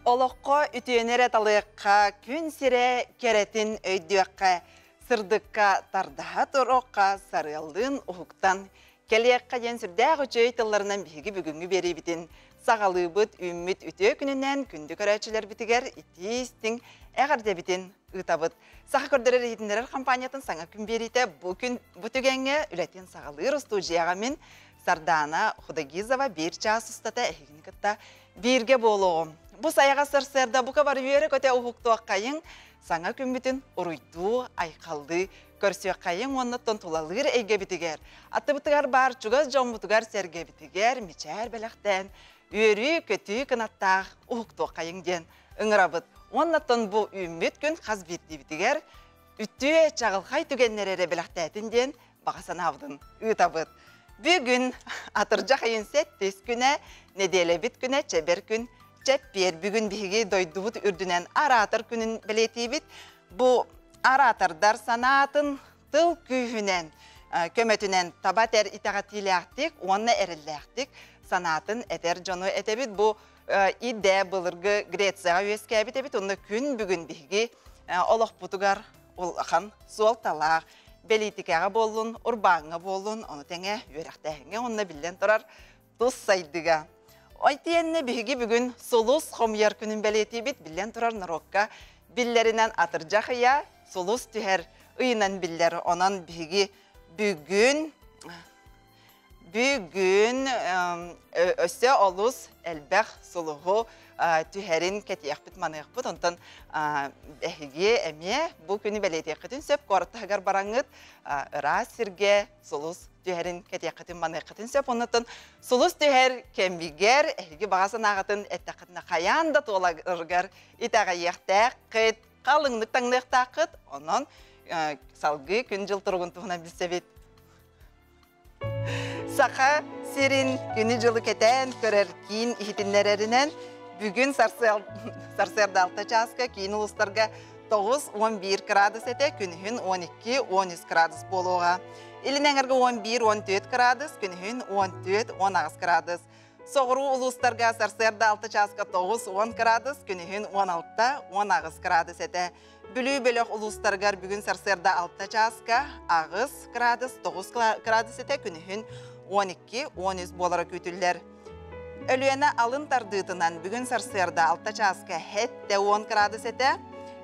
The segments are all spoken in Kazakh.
Олоққа үтенер аталыққа күн сире керетін өйдіққа сырдыққа тардаға тұроққа сарылдың ұхықтан келеққа ден сүрдәғ үчөй тылларынан бігі бүгінгі бері бітін сағалы бұд үмміт үте күнінен күнді көрәтшілер бітігер итістің әғірде бітін ұтабыд. Сақа көрдірер етіндерер компаниятын саңа күн берейті бұтігенге үләтен сағалы рұсту жияға мен Сардана Худагизова бір час ұстата әйгіні күтті бірге болуғым. Бұ саяға сыр-сырда бұқа бар үйері көте ұхықты қайын саңа күн бітін ұруйду, айқалды, көрсі қайын оннаттан тұлалыр әйге бітігер. Атты бұтығар бар чугаз жон бұтығар сәрге бітігер, мечәр бәліқтен, үйері көті кінаттақ ұхықты қайын ден ұңырабыд. Оннаттан бұл үммет күн қаз бетті бітігер, үтті чағылқай түгеннерері бәліқтәтін ден бағасан авдың ұтабыд. Бүгін атыржа қайын сәт тес күні, неделе бит күні, чәбер күн, Чәппер бүгін бігі дойдуыт үрдінен аратыр күнін білетейбіт. Бұл аратырдар санатын тыл күйінен, көметінен табат әр итағатилі ақтық, онына әрілі ақтық санатын әтер жону әтебіт. Бұл иде бұлырғы Грецияға өске әбіт, онына күн бүгін бігі олық бұтығар олған суал талақ, белетікеға болын, ұрбаңға болын, оны тәңе өріқтәңе, онына білден тұрар тұс сайдыға. Айтиенне бігі бүгін солус қомияр күнін бәлеті бет білен тұрар нарокка биллерінен атыржа қия солус түхер ұйынан биллер онан бігі бүгін өсі олус әлбәқ солуғу түхерін кәтияқ біт манық бұд. Онтан әйге әме бұл күні бәлеті қытын сөп қорыттағар бараңыд ұра сірге солус түхерін кәтияқ қытын манық қытын сөп. Онтан солус түхер кәмбігер әйге бағасын ағытын әтті қытына қаянда толағырғар итаға еқтәқ қыт қалыңдық таңдықтақ қыт. Онан салғы күн жыл тұрғын тұғына білсебет. Сақа серин күні жылы кетен көрер кейін ихитінлерерінен бүгін Сарсерді 6 часқа кейін ұлыстарға 9-11 градус әте күнігін 12-13 градус болуға. Илінен әргі 11-14 градус, күнігін 14-16 градус. Соғыру ұлыстарға Сарсерді 6 часқа 9-10 градус, күнігін 16-16 градус әте. Бүлі-бөлік ұлыстарғар бүгін Сарсерді 6 часқа ағыз градус, 9 градус әте күнігін 12-13 болары көтілдер. Өліені алын тардыдынан бүгін Сарсерді 6 часқа хетті 10 градус әте,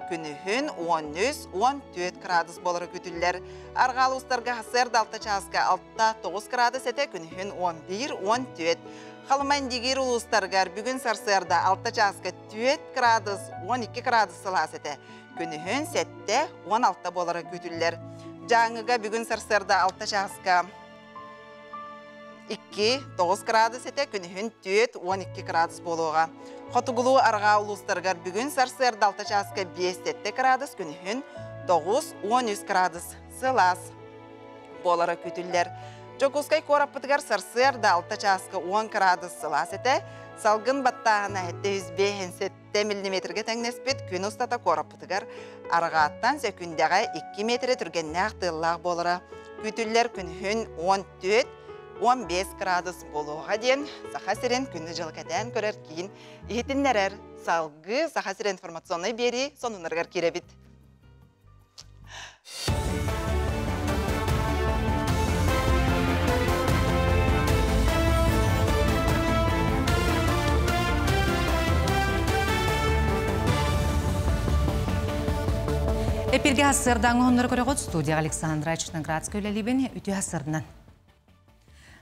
күнігін 13-14 градус болары көтілдер. Арғалы ұстарға Сарсерді 6 часқа 6-9 градус әте, күнігін 11-14. Қалыман дегер ұлыстарғар бүгін Сарсерді 6 часқа 4 градус, 12 градус сылас әте, күнігін 7-16 болары көтілдер. Жаңыға бүгін Сарсерді 6 часқа 2-9 градус әте, күнігін 4-12 градус болуға. Қотығылу арға ұлыстарғар бүгін Сарсерді 6 часқа 5-7 градус, күнігін 9-13 градус сылас болары көтілдер. Жокускай қораппытығар Сарсерді 6 часқа 10 градус сылас әте, салғын баттағына әтті 105-7 мм тәңнеспет күн ұстата қораппытығар арғаттан сөкіндеға 2 метрі түргенне ақтыллақ болыры. Көтілдер күнігін 14-15 градус болуға ден Сақа Сирен күнді жылы кәтән көрер кейін ехетінлерер салғы Сақа Сирен информационный бері сонынырғар керебіт. Эпирге хасырдан ғонлары көріғыт студия Александра Чутноградская өлелебен үті хасырынан.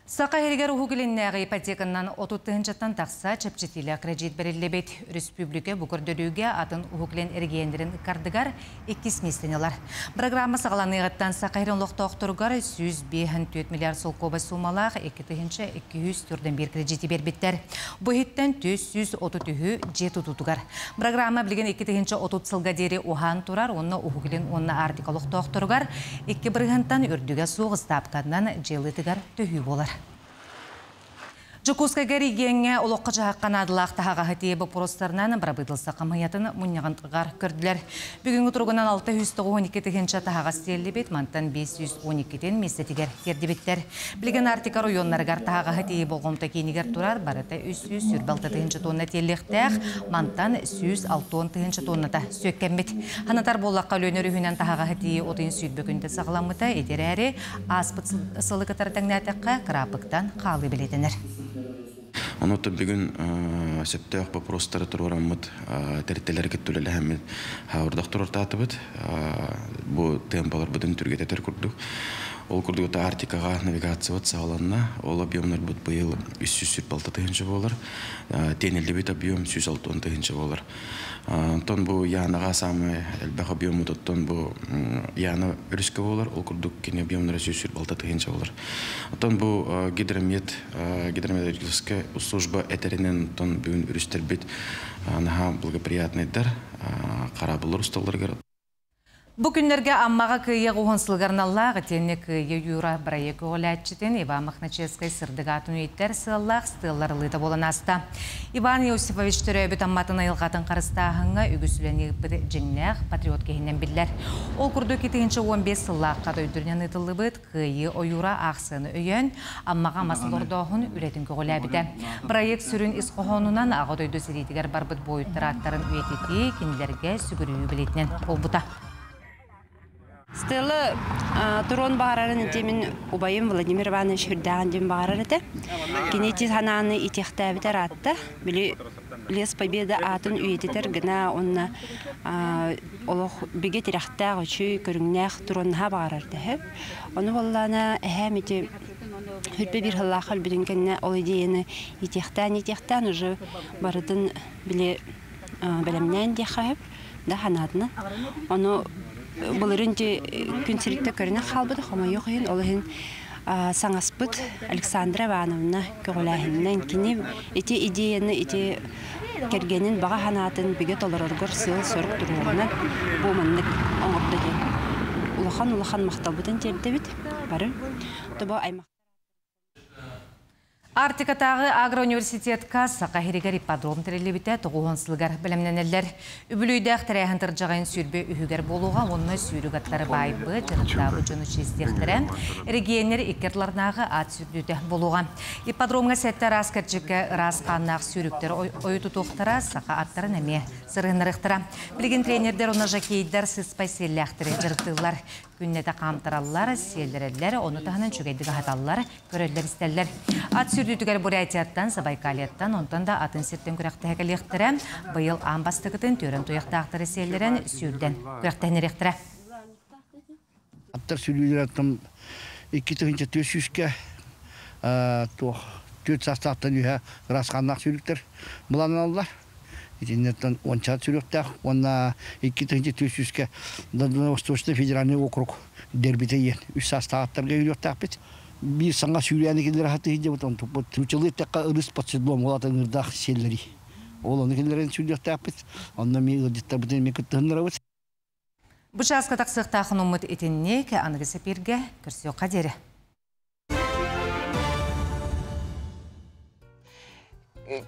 Сақа әргер ұғыліннәғі ипотеканнан 30-тығынчаттан тақса чәпчетілі кредит берілебет. Республика бұқырдөліге атын ұғылін әргендерін қардығар 2 местенелар. Программа сағаланығыттан Сақа әрін лоқта оқтырғар 154 миллиард сол көбі сумалақ 2-204 кредити бербеттер. Бұхеттен 230 жеті тұтығар. Программа білген 2-30 сылға дері ұған тұрар, онына ұғылын онына артика лоқта оқтырғар 2-1-тан үрдіге соғыз тапқаннан желітігар төхі болар. Жукуска геригенге олоққа жаққан адылақ тағаға хатиебі поростарынан барабыдылса қамаятын мұнияғантығар көрділер. Бүгінгі тұрғынан 612 тігінші тағаға стелі бет, мантан 512-тен месетігер кердебеттер. Білген артика районларғар тағаға хатиебі болғымта кейінігер тұрар, барыта 300 сүрбалты тігінші тонна теллектәқ, мантан 106 тігінші тонната сөккенбет. Ханатар болаққа өлөнер үйінен тағаға хатиебі отын сүрбі күнді сағыламыта етер әрі аспыт сылы кітардаңнатыққа қырапықтан қалы білетінер. Онотта бүгін сөптөк вопростары турбараммыт терителер кеттүлеле хэммит хаурдах турартатыбыт бу темпалар бүтүн түргететер курдук. Ол курдугута Артикага навигациябыт сагаланна, ол объемнар бут быйыл 346 тыгынчы болар, тенелди бит объем 106 тыгынчы болар. Тон бу янага самый элбах объему тоттон бу яна өрүскө болар, ол курдук кене объемнар 146 тыгынчы болар. Тон бу гидрометеорологическая служба этеринен тон бүгүн өрүстер бит наха благоприятныйдар, карабылар усталарга. Бу күннерге аммаға күйе ғуынсылғарналлақ, тенне күйе юра бірайекі оләтчетен Иван Махначевскай сырдығатын өйттер сыллақ стыллар лыта болан аста. Иван Иосифович түрөбіт амматын айылғатын қарыстағыңа үгісілені бұды жіңнәқ патриот кейінен білдер. Ол күрді 15 сыллаққа дөйдірнен ұтылы бұд күйе ойура ақсыны өйен, аммаға масыл ордоғын үлетін көгіләбіді. Бірайек сүрін исқоғонынан аға дөйді сірейдігер барбыд бойыттыр аттарын өйететі кендерге сүгірі білетінен болбыта. Стелла турон багарарын темин убайым Владимир Иванович хүрдаган дем багарарды. Кенети сананы итехтәбитер атты. Били лес победа атын үйететер гына онна олох биге тирахта гочу көрүңнәх туронга багарарды. Оны боллана әһәмити хүрпе бир халлахал бидинкенне ол идеяны итехтан уже бардын биле белемнән дихәп да ханатны. Оны Булырынчы күнсерікті көріне қалбыды, қома yok ең, олығын саңаспыт Александра Ивановна көғіләхіннен кені еті идеяны, еті кергенін баға ханатын бігет олар орғыр сыл сөрік тұруғынан бұмынлық оңғырды ген. Улахан мақталбытын жерді бит, бары. Тұба аймақ. Артикатағы агроуниверситетка сақа херегер иппадром тірелебіте тұғуғынсылғар білімненелер. Үбілүйдәқ тірәхінтір жағайын сүрбе үйігер болуға онны сүйрігаттары байбы, жырықтабы жыны честектірі, регионер иккерларнағы ат сүрдуді болуға. Иппадромға сәттер аскерчікі расқаннақ сүріктер ойыту тоқтыра сақа аттарын әме сырғынырықтыра. Білген тренердер оны жакейдер сыспай селләқтірі жырықтылар. Күннеті қамтыралар, селдірелер, оны тағынан чүгейдігі хаталар, көрелдер істелер. Ат сүрдүтігер Бурятияттан, Забайкалияттан, онтан да атын сирттен күрәқті әкелектірі, бұйыл амбастығытын түрін тұяқтақтыры селдерін сүрден күрәқтен еректірі. Аттар сүрдүлер аттым 2-300-ке төт састақтан үйе расқаннақ сүріктер бұланын алылар. Интернеттен ончат сүріктер, онна 2-300-ке Восточный федеральный округ дербіті ен. Үш састақтарға үйректақ бет. Bir sana Suriye'ninkileri hatta hiç yapıtan topu Türkçelik tekrar ırıs patsidlom olatan ırdak selleri. Olanınkilerin Suriye'de yapıt. Ondan mi ırdıkta bütün mi kıttığınlara var. Bu şahska taksıqtağın umut etinne ki anıgı sepirge kürsüyo kaderi.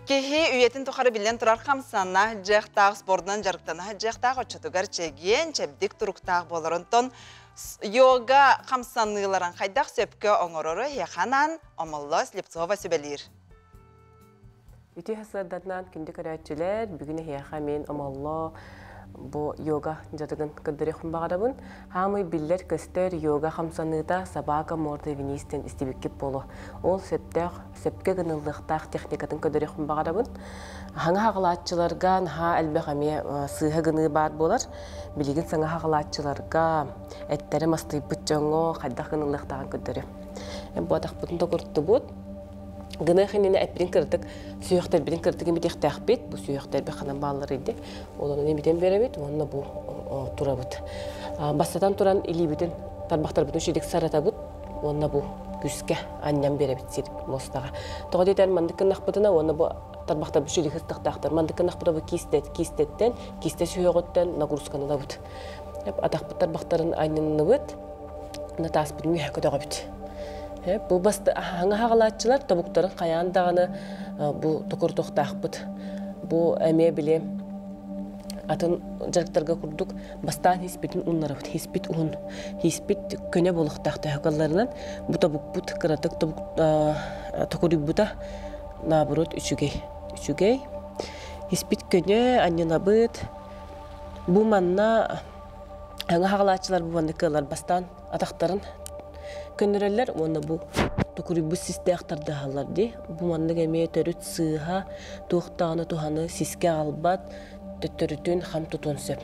Kehi üyetin tuharı bilen turar kamsanna jaqtaq sportdan jarıqtana jaqtaq oçatugar çegen çebdik turuqtaq bolarınton yoga kamsanlıların qaydaq söpkö oңororu yaxanan Omollo Slipцова сөбелер. Үті хасадарнан күнді көрәтчілер, бүгіні яқа мен Omollo bu yoga jadagın kıdırıqın bağırabın. Hamı biller köster yoga kamsanıda sabaka morda vinisten istibikip bolu. Ol sepke gınıllıqtaq texnikatın kıdırıqın bağırabın. Hangi haqılatçılargan ha elbək əmeye sığha gını bar bolar. Biligin sana haqılatçılarga ettere mastı bütçoğu qaydaq gınıllıqtağın kıdırı. Bu adaq budun da kurttu bud. Gına xinini etbirin kırdık, suyuqtar birin kırdık emi dextaq bit, bu suyuqtar bir xanan bağlar idi. Olanın emiden veremit, onunla bu tura bud. Bastadan turan ili bütün, tarbaqtar bütün şedik sarata bud, onunla bu güske annem veremit sirik mostağa. Toğa deyten mandıkın naqbıdına, onunla bu tarbaqtar bir şedik hıstaqtaqtar. Mandıkın naqbıda bu kistetten, kiste suyuqotten naguruskanı da bud. Adaq bu tarbaqtarın aynını bud, natas bud mühek ödəğa bud. Бу басты хаңа хагалатчылар тобуктарын каян даганы бу токортоктакпыт. Бу эме биле атын жарыктарга курдук бастан хиспитин уннарабыт. Хиспит ун, хиспит көне болуктакты хагалларынан бу тобукпут кыратык тобук токурубута наоборот үчүгей. Хиспит көне аннанабыт. Бу манна хаңа хагалатчылар бу вандыкалар бастан атактарын көнөрөллөр оны бу тукурубу систеактарды халлар ди. Бу маннык эме төрүт сыха туктаны туханы сиске албат төттөрүтүн хам тутун сөп.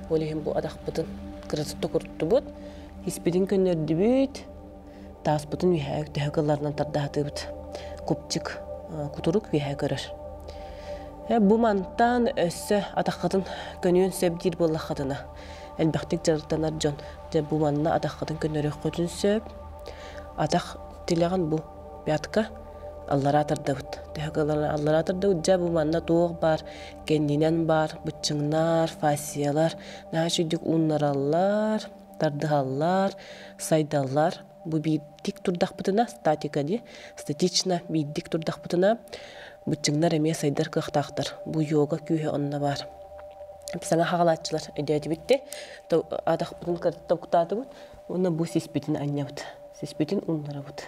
Олехим бу адакпытын кырысы тукуртубут. Хиспидин көнөрдүбүт. Таспытын вихак төгөллөрнөн тардатыбыт. Купчик кутурук вихак көрөр. Бу мантан өссө адаккатын көнөн сөп дир боллахатына. Элбактык жарыктанар жон. Бу манна адаккатын көнөрөк көтүн сөп. Атак тилеган бу пятка аллара тардабыт. Төгөллөр аллара тардабыт. Бу манна тоог бар, кендинен бар, бычыңнар, фасиялар, нашидик уннараллар, тардыгаллар, сайдаллар. Бу бидик турдакпытына статика ди, статично бидик турдакпытына бычыңнар эме сайдар кыктактар. Бу йога күйө онна бар. Саңа хагалатчылар эдети битти. Адакпытын кырттыктатыбыт. Уна бу сиспитин аннабыт. Сиспитин уннарабыт.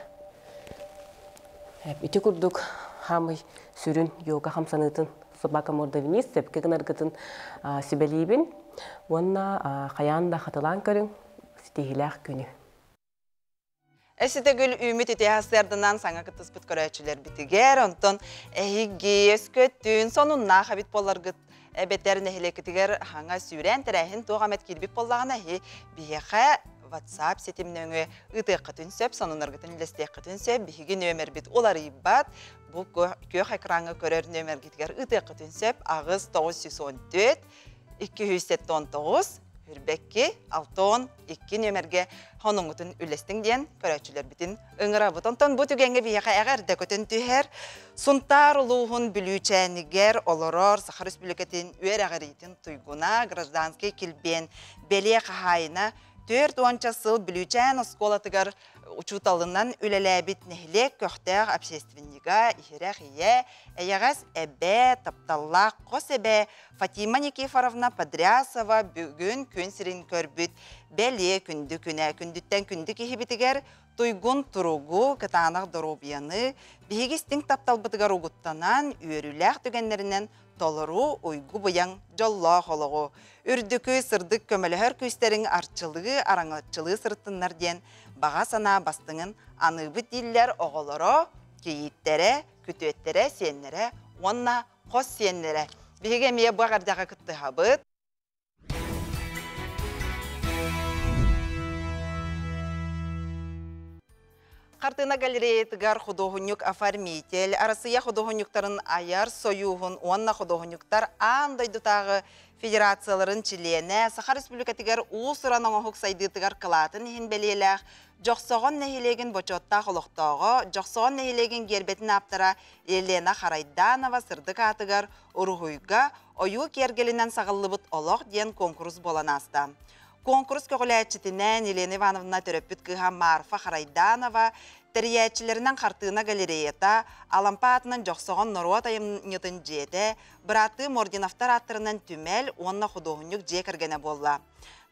Ити курдук хамый сүрүн йога хамсанытын собака мордовинис сепке гынаргытын сибелибин. Уна каянда хатылан көрүң стихилах күнү. Эситегül ümit itihaslardan sana kıtıspıt körəçülər bitiger, ondan ehigi, öskөттүн, sonunna xabit bollargıt beterin ehilekitiger hanga süren tərəhin toğamet kilbip bollağına biyexe WhatsApp setimnöngü ıtıqıtın söp, sonunargıtın lesteqıtın söp, bihigi nömer bit olar ibbat, bu kök ekranı körər nömer gitiger ıtıqıtın söp, ağız 914 279 Hürbekki, Alton, 2 nömerge honungutun ülestin diyen körəçülər bitin ıngırabıt. Ondan bu tügenge biyeğe eğer de kötün tüher, suntar uluğun bülüçəniger oloror, Sakar Respublikatin üyer ağırıйтын tuyguna, gражданский kilben, beliye қағайына, 4-10 сыл bülüçən oskolatıgar uçutalından üleləbit nehlek köxtəq общественниga, ihirək iye, eyeğəz əbə, taptallaq, qos əbə, Fatima Nikiforovna Padryasova bugün kün sirin körbüt, beli kündü küne, kündütten kündü kihibitiger, tuygun turugu, kıtanaq dorobiyanı, bihigistin taptalbıtıgar uguttanan, üyerüləq tügenlerinden toluru uygu buyan jollaq oluğu. Ürdükü sırdık kömölühör küsterin arçılığı, arangatçılığı sırtınlar diyen bağa sana bastığın anıbı diller oğuluru, keyittere, kütüettere, siyenlere, onna qos siyenlere. Bihige miye bağardağı kıttı habıt. Картина галереятыгар художник оформитель, Россия художниктарын аяр союғын, онна художниктар андайдутағы федерацияларын чилене, Сахар Республикатыгар уусыранын оғық сайдытыгар кылатын ехін белелек, жоқсоғын нәхилеген бочотта құлықтағы, жоқсоғын нәхилеген гербетін аптара Елена Харайданова сырдық атыгар ұрғыйға ойу кергелінен сағылыбыт олық ден конкурс болан аста. Конкурс көғіләтчетінен Елена Ивановна төрөппіт кыға Марфа Харайданова тәрiyәтчілерінен қартына галереята, алампа атынан жоқсоғын Норуат айымнетін жеті, біраты Мординовтар аттырынан түмел, онна художник же кіргені болла.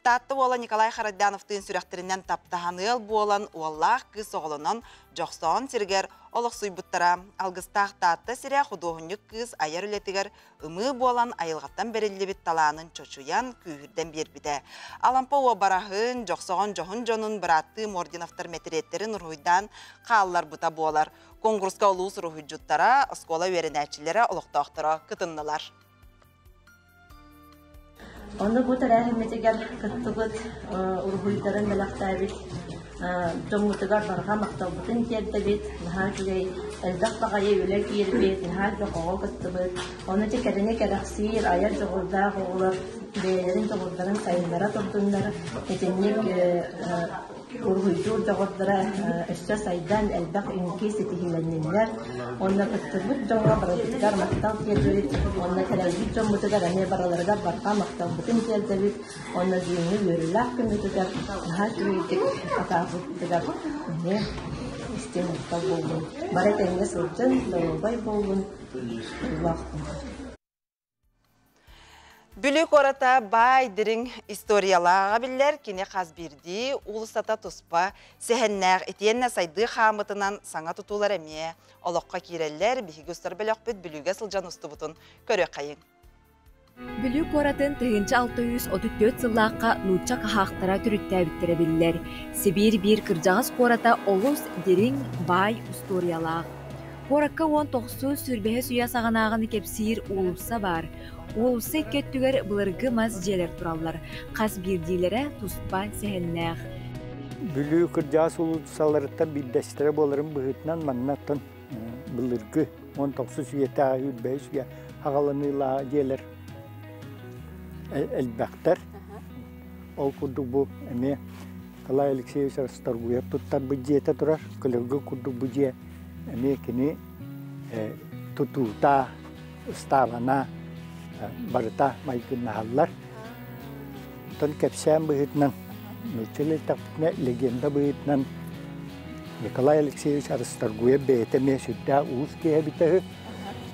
Татты бола Николай Харайдановтың сүректерінен таптағаныл болан олақ кыз оғылынан жоқсоғын сіргер олық сұйбыттара. Алғыстақ татты сірі художник кыз аяр үлетігер ұмы болан айылғаттан берілі біт таланын чочуян күйірден бербіді. Алампа о барағын жоқсоғын жоғын жонын біраты Мординовтар метреттерін ұрғыйдан қалылар бұта болар. Конкурсқа ұлыс ұрғыйджуттара, оскола веренәчілері олықтақтыра күтіннылар. Onda bu tarafı metegar kattıgut urhulların belaktabit Jommutugar barga maktabutun tiyerdabit naha jugay eldak bagayı ülek yerbit naha joqoğol kattıbit onu tekerine keraksir ayar joğulda qoğular beylerin joğulların sayınlara toptunlar etenlik urhuydur joğullara eşya saydan elbaq ünki setihilenler onda kattıbit joğa barabitgar maktab tiyerdabit onda terabit Jommutugar ane baralarga barga maktabutun tiyerdabit onda ziyini yürülak kümütügar naha jugaydik atağıttıgar истен мақтал болдым. Бара тәңге сылжын, доролбай болдым. Бүлік ората бай дирин историялаға білер кене қазбирди улыстата туспа сәхеннәғ етенне сайды қамытынан саңа тұтулар әме. Олыққа керелер бігі ұстар білік бүт бүліге сылжан ұсты бұтын көрі қайын. Бүлік оратын 634 сыллаққа нұтча қағақтара түрітті әбіттері білілер. Сибир бір кіржағыз қората олыс дирин бай историялақ. Қоракка 19 сүрбәе суя сағанағын кепсир улуса бар. Улусы көттігер бұлырғы маз желер тураллар. Қас бірдейлері тұспа сәхеннәғ. Бүлі күрдяс улусаларыта білдәстері болырын бұғытынан маннаттан бұлырғы 19 сүйеті сүрбәе суя ағаланыла желер әлбәқтер. Ол күрдік бұл әме Қалай Алексеевич Арстаргуев тұттар бұджеті тұрар. Күліргі күрдік бұдже әме кені тұтута, ұставана, барыта майгынағалар. Тон кәпсән бұғытнан, нүчілі тақпытына легенда бұғытнан Николай Алексеевич Арстаргуев бәйтеме сүрдә уыз кеге бітігі.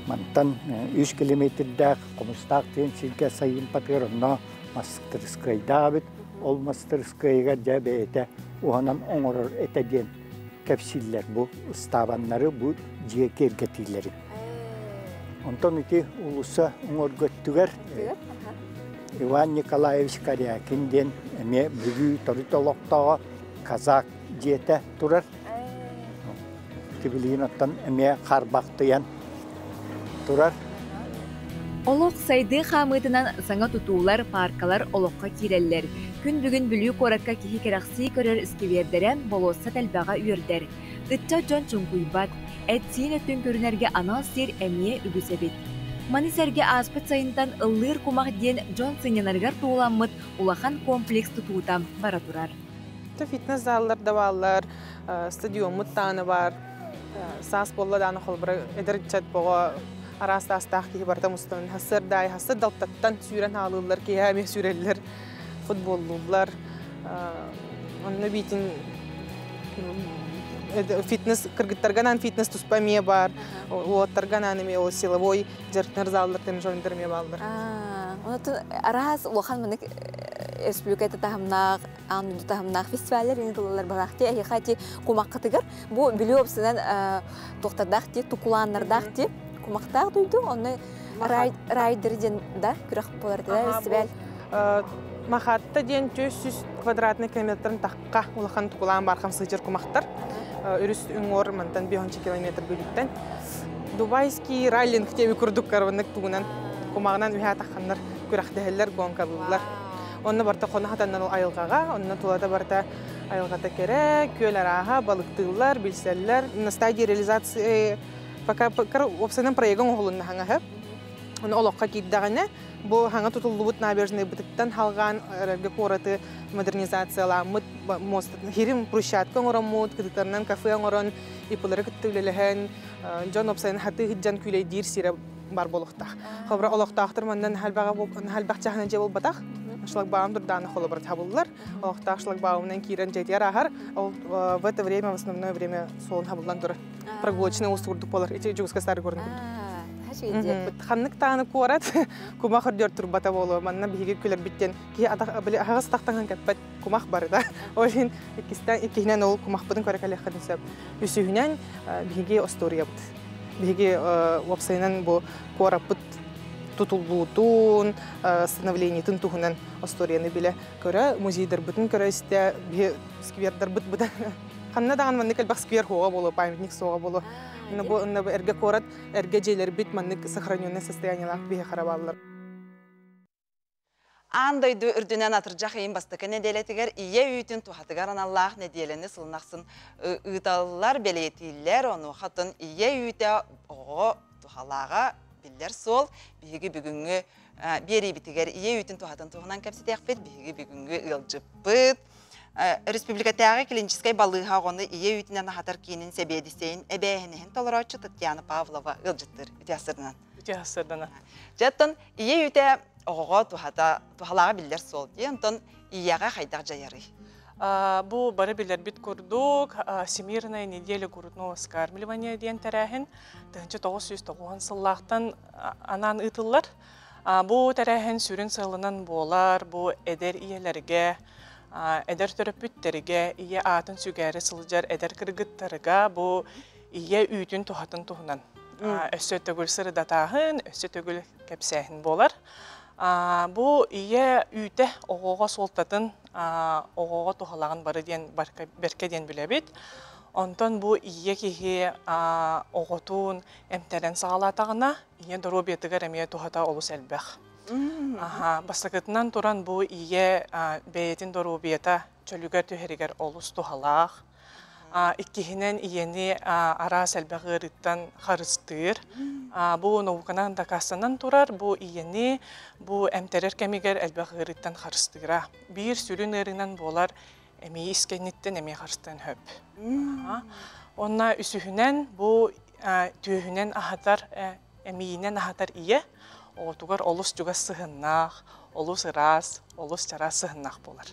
Мантан 3 километрдәк комыстак тен силке сайын патырына мастерскайда бит. Ол мастерскайга жабәйтә уанан оңорор этеден кәпсилләр бу ставаннары бу жекергетиләре. Онтон ити улуса оңоргөттүгәр Иван Николаевич Карякинден эме бүгү торитолоктага казак жете турар. Тибилин аттан эме карбактыян турар. Олық сайды қамытынан саңа тұтулар, паркалар олыққа керелер. Күн бүгін бүлі қоракка кехи керақси көрер үскевердерен болоса тәлбаға үйердер. Үтча жон чүнкуйбат, әтсейін өттін көрінерге анал сер әмие үгісебет. Манисерге аспыт сайынтан ыллыр кумақ ден жон сынянаргар туыламыт улахан комплекс тұтуытам бара турар. Фитнес заллар да баллар, стадион мұттаны бар, сас болла даны қолбыры әдірчет боға арастастақ кейі барда мұстан хасырдай, хасыр далтаттан сүйрен алылар, кейі әме сүрелер, футболлылар. Онны бейтін фитнес, кыргыттарганан фитнес туспаме бар, оттарганан эме о силовой жертнер заллар тренажерндер ме балдар. Онытын арас уахан мынык республиката тахымнақ, ануды тахымнақ фестивалер интылылар барақты, әйхати кумаққытығыр. Бұ білі опсынан тоқтардақ де, тукуланнардақ де, кумақтақ дүйді, оны райдер ден да, күрек боларды да, фестиваль. Махатта ден 400 квадратный километрін таққа улахан тукулан барқам сыжыр кумақтар. Үріс үңор мантан 5 километр бөліктен. Дубайский райлинг теби күрдік карванық туғынан кумағынан үйә таққанлар күрәқтәһелләр гонкалылар. Онны барта қона хатаннан айылғаға, онны тулада барта айылғата кере, көл араға, балықтылар, білселлер. На стадии реализации пока опсанын проегін оғылынна хаңағы. Оны олыққа кейддағаны, бұл хаңа тұтылуыт набережный бұтыттан халған әргі қораты модернизацияламыд, херім брусчатка оңырамыд, күдіктарынан кафе оңырын, ипылары күттіліліген, жон опсайын хаты хыджан күлейдер сирі бар болуқтақ. Қобра олықтақтыр мәннен хәлбақ жағынан же бол батақ, шлагбаум дұрданы қолы бір табылылар. Олықтақ шлагбаумнан кейрен жетер ағар, в это время, в основное время солын табылдан тұры. Прогулочный ұстығырдық болар, еті жүгізгі сары көрін күрді. Ханнык таны қуарат, кумақ үрдер тұр бата болу, манна бігі күлер біттен. Ағыз тақтанған кәппәт кумақ бары да. Олин екігінен ол кумақ бұдың көрекәлі қадын сөп. Үсігінен бігі остория бұд. Бігі уапсайынан бұл қуарап бұд тұтылуытын, становлениетін тұғынан осторияны біле көрі. Музейдер бұдын көрі істе бігі сквердер бұд бұдан. Ханна даған манны кәлбақ сквер хоға болу, памятник соға болу. Бұны әрге қорат, әрге жейлер біт манны сохраненный состояниялақ бігі қарабалылар. Андайды үрдінен атыржақ ең бастықы неделетігер, ие үйтін туғатығар аналлақ неделені сылнақсын ұйталылар белетейлер, оны қатын ие үйті оғы туғалаға білдер сол, бігі бүгінгі бері бітігер ие үйтін туғатын туғынан кәпсетек бет, бігі бүгінгі ұлжып бұд. Республикатағы клиническай балыға ғоны ие үйтінен ағатар кейінін себедістейін әбәйінен толыраушы Татьяна Павлова ұлжыттыр үтіасырынан. Үтіасырынан. Жаттын ие үйті оғыға туғалаға білдер сол дейін, тұн иеға қайдақ жайары. Бу бары билер бит курдук, Всемирная неделя грудного вскармливания диен тәрәһен 1990 сыллақтан анан ытыллар. Бу тәрәһен сүрін сылынан болар, бу эдер иелерге, эдер төрөпүттерге, ие атын сүгәрі сылжар эдер кыргыттарга, бу ие үйтін тухатын тухынан. Өссө төгүл сырыдатаһын, өссө төгүл кепсәһин болар. Бу ие үйте оғоға солтатын, оғоға тухалаган бары ден берке ден билебит. Онтон бу ие кихи оғотун эмтерен сағалатағына, ие доробиятыгар эмие тухата олус әлбәқ. Бастакытынан туран бу ие бәйетин доробията чөлүгер түхеригер олус тухалақ. Иккихинен иени ара сәлбәғырыттан харыстыр. Бу науканан дакасынан турар, бу иени бу әмтерер кәмигер әлбәғырыттан харыстыра. Бир сүрін ырынан болар әмей искенниттен әмей харыстан хөп. Онна үсүхінен бу түйіхінен ахатар, әмейінен ахатар ие, оғытугар олус жүга сығыннақ, олус ырас, олус чара сығыннақ болар.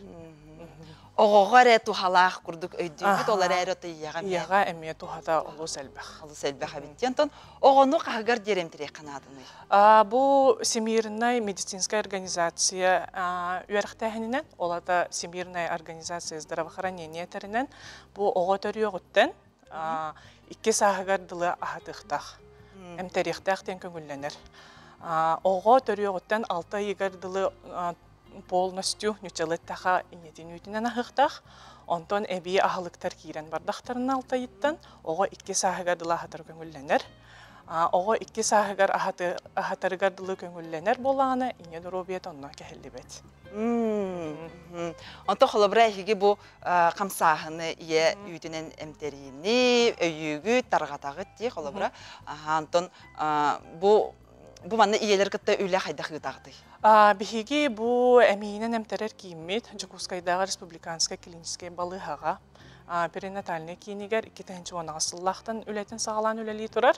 Оғоғар тухалақ күрдік өйдігіт, олар әрі тұйяға мен?Ияға әмие тухата олус әлбәқ. Олус әлбәқ әбінтен. Оғыны қағығар деремтірек қанадыны? Бұл Всемирная медицинская организация үйәріқтәхінінен, олада Всемирная организация здравоохранения тәрінен, бұл оғы төрі оғыттен 2 сағығар дылы ағатықтақ, әмтәріқтәқтен көңілленер. Оғы төрі оғыттен 6 егар дылы полностью нючалыттаха инетин үйтінен ағықтақ, онтон әбей ағылықтар кейрен бардақтарын алтайыттан, оғы 2 сағығар дылы ағатыр көңілленер. Оғы 2 сағығар ағатырғар дылы көңілленер болағына ине дұробиет онына кәхілі бет. Онтон қолыбыра әйгі бұл қамсағыны ие үйтінен әмтеріні, өйігі, тарғатағы дей қолыбыра. Онтон бұл манны иелер кітті үйлі қайдақ үйтағыды? Бихиги бу әмейінен әмтерер кеймет Жакускайдағы республиканская клиническая балығаға перинатальный кейінігер 2010 сыллақтан үлетін сағалан үлелей тұрар.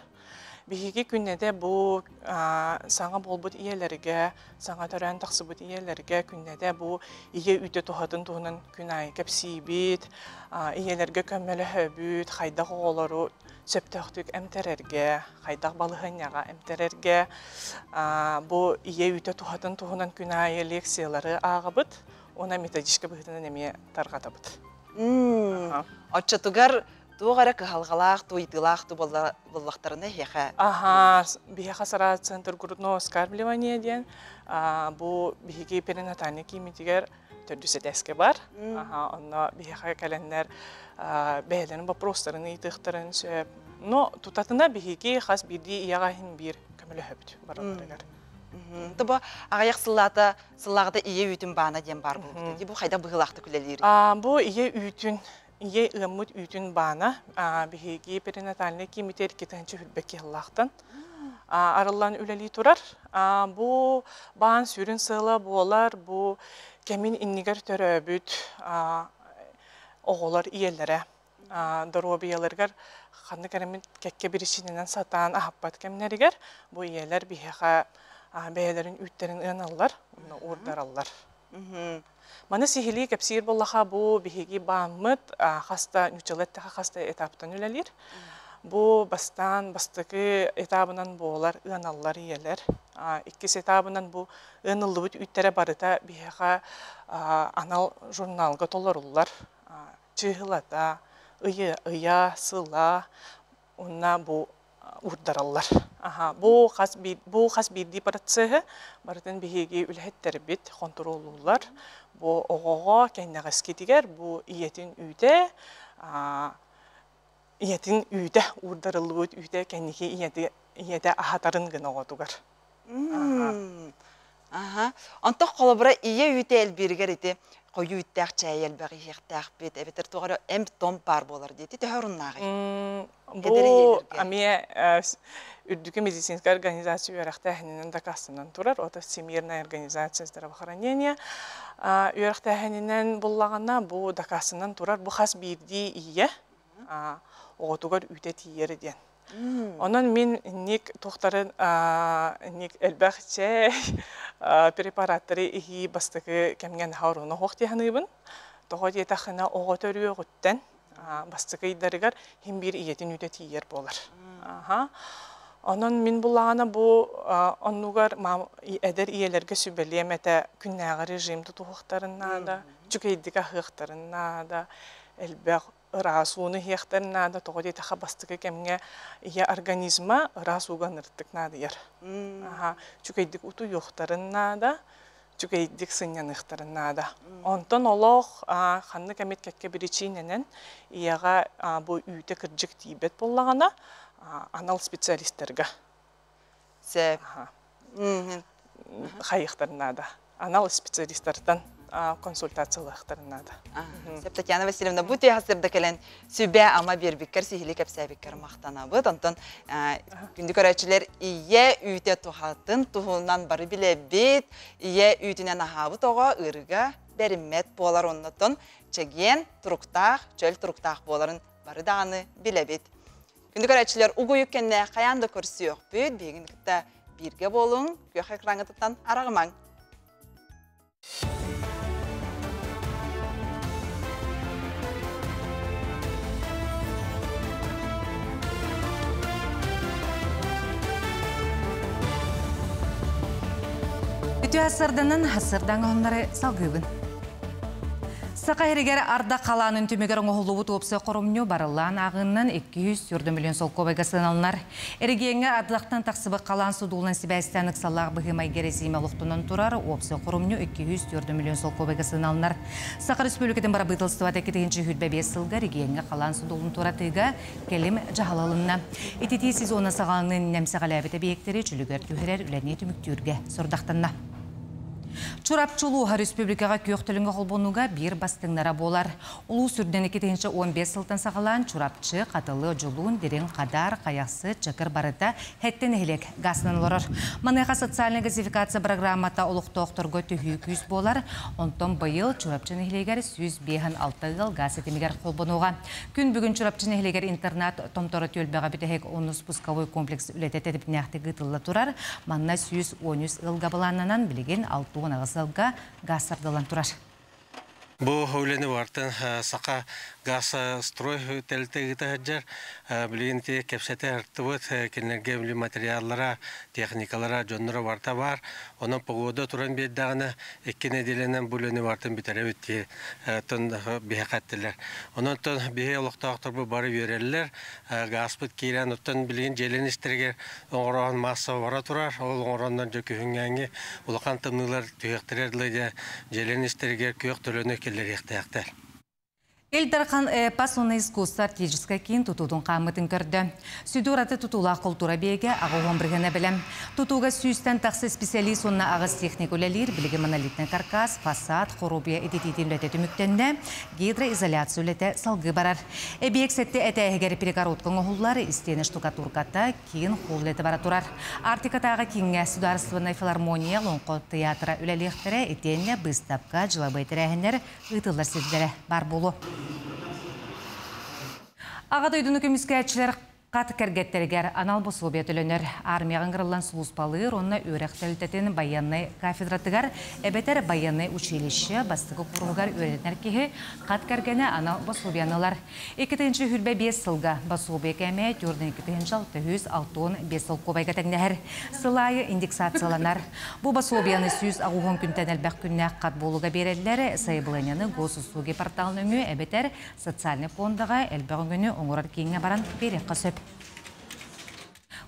Бихиги күннеде бу саңа болбут иелерге, саңа төрән тақсы бұд иелерге күннеде бу ие үйті тұхатын тұғынан күн ай кәпсейбет, иелерге көммелі хөбіт, қайдақ оғылару сөптіқтік әмтерерге, қайдақ балығыняға әмтерерге, бу ие үйті тұхатын тұғынан күн ай лекциялары ағыбыт, она методичка бұғытынан әме тарғатабыт. Отчатугар туғара кығалғалақ, туйтылақ, боллақтарыны хеқа? Бихеқа сара центр грудного вскармливания ден, бұл бихеге перинатальный кейметігер түрдісет әске бар. Онна бихеқа кәлендер бәйелерін вопростарын итықтарын сөп. Но тұтатына бихеге қас бірді ияғайын бір көмілі хөбіт бараларығар. Тұба ағаяқ сыллағыда ие үйтін бана ден бар бұл. Бұл қайда бұғылақты күлелері? Бұл ие үйтін, ие ұмыт үйтін бана, бігеге перинатальный кейметер кетінші хүлбәкі ғылақтан арылан үләлі тұрар. Бұл баған сүрін сылы болар, бұл кәмін иннігер түрі өбіт оғылар иелері. Доробияларғар қанды кәрімін кәкке бірішінінен сатан ағаппат кәмінерігер, бұл иелер бігеға бәйелерін үйттерін ұяналар, ордар аллар. Маны сихили кәпсир боллаға бұл бігеге бамыт қаста, нүчалеттіға қаста этаптан үләлер. Бұл бастықы этабынан болар ұяналар иелер. Иккес этабынан бұл ұянылы бұт үйттере барыта бігеға анал журналға толар олар. Чығылата, ұя, сыла, онна бұл урдараллар. Бұл қас бірді баратсығы, баратын бігеге үләттері бет контролулар. Бұл оғоға кәйнағыз кетігер, бұл иетін үйді, урдарылы өт үйді кәйнеге иеті ағатарын ғын оғатуғар. Антақ қолыбыра ие үйті әлбергер еті, қойу үттәқ чәй әлбәғі еқтәқ бет, әбетер туғары әм том бар болар дейті, төхіріннағы? Бұл әме үрдікі медицинская организация үйәріқтәхінінен дақасынан тұрар, ота Всемирная организация здравоохранения үйәріқтәхінінен болағына бұл дақасынан тұрар, бұл қас бірді ие оғытуғар үйті тиері ден. Онан мен нек тоқтарын нек әлбәқ чәй препараттары ихи бастықы кәмген хауруны хоқтияныйбын. Тоғы детахына оғы төрüе ғыттен, бастықайдарығар хем бір иетін үйді тиер болар. Onun min bulağına bu onluğar eder iyelerge sübeliyem ete künnäği rejim tutuqtarına da, çükeydik ahıqtarına da, elbaq rasunu hiyaqtarına da, toğu deyta bastıqı kemge iya organizma rasuğanırtıqna da yer. Çükeydik utu yoqtarına da, çükeydik sınyanıqtarına da. Ondan olaq, xanlı kemet kekke bir içinenen iyağa bu üyte kırcık tibet bulağına, anal специалисттерге. Сәп. Хайықтарына да. Анал специалисттардан консультациялықтарына да. Сәп, Татьяна Васильевна, бұл тейхасырда кәлін сөбе ама бербеккер, сихилік әпсәбеккер мақтана бұд. Онтан күнді көрәтшілер ие үйте тұхатын, тұхынан бары біле бет, ие үйтінен ахабы тоға ұрыға бәріммет болар оннатын, чеген тұрықтақ, чөл тұрықтақ боларын бары дағаны біле бет. Күнді көрәтшілер ұғойып кәнне қаянды көрсі өқ бөйд, бейгін күтті бірге болуң, көк экраңытыттан арағымаң. Үті асырдының асырдан ғылымдары салғыбын. Сақайрегер арда қаланын түмегер оңғылуы топсы қорымню барылан ағыннан 200 миллион сол көбайгасын алынар. Әрігенге ардақтан тақсыбы қалан судулын сібәстәнік салақ бұғымай кересейме лұқтынан тұрар, опсы қорымню 200 миллион сол көбайгасын алынар. Сақар Республикатын бара бұйтылстыват әкетігінші хүтбе 5 сылға әрігенге қалан судулын тұратыға келім жағалалынна. Ететі сезоны сағалының нәмсіғал әбеті бейектері жүлігер түйірер үләне түміктүрге сұрдақтанна. Чурапчулуға республикаға көқтілінгі қолбонуға бір бастыңнара болар. Улу сүрден 2-15 сылтан сағалан чурапчы, қатылы, жұлуын, дерен, қадар, қаяқсы, чықыр барыта хәттен әлек ғасынан лорыр. Манайға социальный газификация программата ұлықты оқтырғы түйі күйіз болар. Онтан байыл чурапчын әлегер 105-6 ғыл ғас етемегер қолбонуға. Күн бүгін чурапчын әлегер интернат томторы төлбәға бітәхек 10 спусковой комплекс үлетет әдіп нәқті ғытылы тұрар. Манна 113 ғыл ғабыланынан білеген 6 ағысылға ғасырдылан тұрар. Бұл өйлені бартын сақа газ строй тәлті ғытағыджар, білігінті кәпсәті әрттібіт, кенерге білі материаллара, техникалара, жонлары барта бар. Оның погода тұран бейдағыны еккен әделенен бұл өйні бартын бітәрі өтті тұн бейе қаттылар. Оның тұн бейе олықтақтыр бұл бары верелілер, газ бұт кейлен ұттын білігін желеністергер оңыраған масса бара тұрар. Ол оңырандан жө күйінгенге ұлықан тымнылар түйектірерліде желеністергер күйек төліні келер ектаяқтар. Эльдархан пасуны искусство артическа кин тутудун қамытын көрді. Сүдураты тутула культура беге ағуын біргені білім. Тутуға сүйістен тақсы специалист онна ағыз техникулелер, білігі монолитный каркас, фасад, хорубия edetетін löте түміктенді, гидроизоляция löте салғы барар. Эбек сәтті әтәйгері перекоротқын оғыллары істені штукатурката кейін қол löте бара тұрар. Артикатаға кеңе Сударственная филармония лонқо театра үлелектері етенне быстапқа жылабай тірәхінер ұйтылар сіздері бар болу. Ағады үйдің үкімізге әтшілер қаты кәргеттерігер анал босылбе түлінер. Армияғын қырылан сұлыспалығыр, онына өрек тәлітетін баянный кафедратығар, әбетер баянный училище бастығы құрғығар өретінер кеге қат кәргені анал босылбеянылар. 2-ші хүрбе 5 сылға босылбе кәме 4-6-5 сыл көбайға тәңнәр. Сылайы индексацияланар. Бұл босылбеяны сүйіз ағуғын күнтен әлбәқ күннәқ қат болуға берелілер, сайбылыняны Госуслуги порталының өңі әбетер социальный фондыға әлбәғын күні оңырар кейінге баран берек қасып.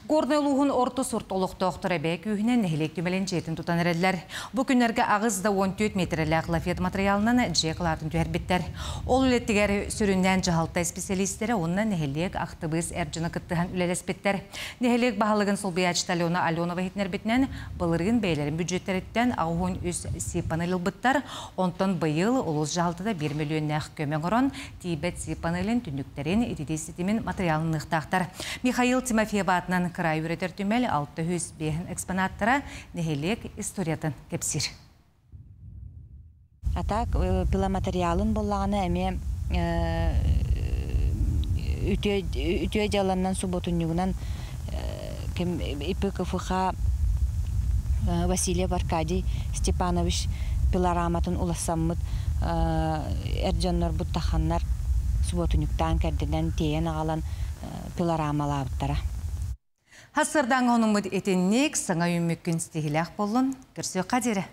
Горный луғын орты сұрт олықты оқтыры бәк үйінен нәхелек түмелен жетін тұтан әрәділер. Бұл күнерге ағызда 14 метрлі лафет материалынан жеқылатын түйер біттер. Ол үлеттігер сүрінден жағалтай специалистері онына нәхелек ақтыбыз әрджіні күттіған үлелес біттер. Нәхелек бағалығын сол бейачты Алена вахетнер бітінен бұлырғын бәйлерін бюджеттеріттен ағуын үс сипанылыл бұттар. Онтан бұйыл олыз жағалтыда 1 миллион нәқ көмен ғырон тейбет сипанылын түндіктерін етедесетімен материалын нықтақтар. Михаил Тимофеев атынан край үретер түмел 605 экспонаттара нехелек историятын кепсир. Атак пиломатериалын боллағаны әме үтөй жаланнан субботунюгунан ИПКФХ Василий Аркадий Степанович пилораматын улассаммыт эрджоннор буттаханнар суботунюктан кәрденен тейен ағалан пилорамалабыттара. Хасырдан онумуд этенник саңа үммүккүн стихилях болун, көрсө қадері.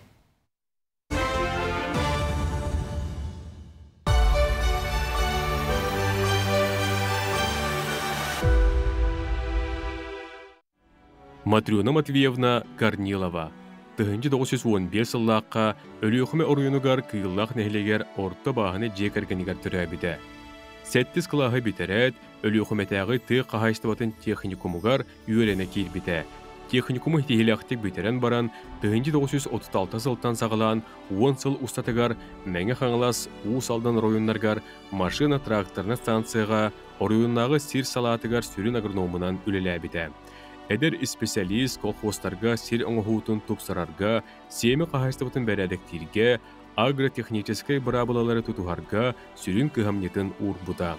Матрёна Матвеевна Корнилова. 1915 сыллаққа өліөқіме орыйынығар кыйыллақ нәхілегер орта бағыны жекергенігер түрәбіді. Сәттіз қылағы бітерәд, өліөқіметәғі тұй қағайстыватын техникумығар үйелене кейлбіті. Техникумы тегіләқтік бітерен баран 1936 сылтан сағылан 10 сыл ұстатығар мәңі қаңылас ұсалдан ройынларғар машина тракторны станцияға орыйыннағы сир салатығар сүрін агрономынан үлеләбіді. Эдер специалист колхозтарға сир оңғуытын тупсарарға, семі қағайстыбытын бәрәдіктірге, агротехническай бұрабылалары тұтуғарға сүрін кығамнетін урбута.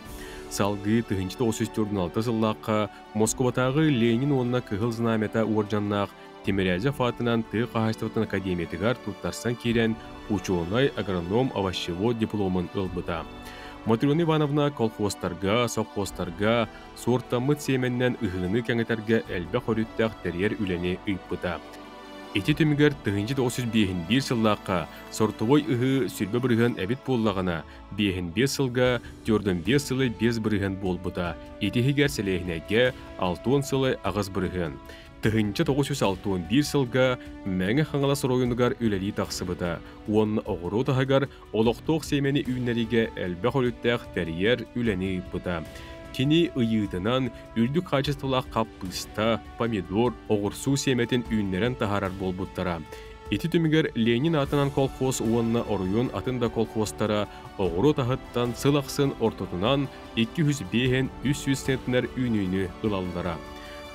Салғы 1996 жыллаққа Москватағы Ленин онына кығыл знамета уаржаннақ Темірәзі фатынан ты қағайстыбытын академиятығар тұттарсан керен ученый агроном овощевод дипломын ылбыта. Матрёна Ивановна колхозтарға, совхозтарға, сортамыт семеннен ұғыны кәңетәрге әлбә қорыттақ тәрер үләне ұйппыта. Эти түмігер 1905 сыллаққа сортовой ұғы сүрбе бірігін әбіт боллағына, 5 сылға 4 сылы 5 бірігін болбыта. Етігер сәлейінәге 6 сылы ағыз бірігін. 1961 сылға мәңі қаңалас ройынығар үләлі тақсыбыда. Оны оғыру тағығар олықтоқ семені үйнеріге әлбә қорыттақ тәрер үләне ұйппыта. Кені ұйытынан үлдік қачыстылақ қаппыста, помидор, оғырсу семетін үйнерін тағарар болбыттара. Эти түмігер Ленин атынан колхоз уонна оройын атында колхозтара оғыру тағыттан сылақсын ортотынан 205-300 центнер үйнүйні ылалдара.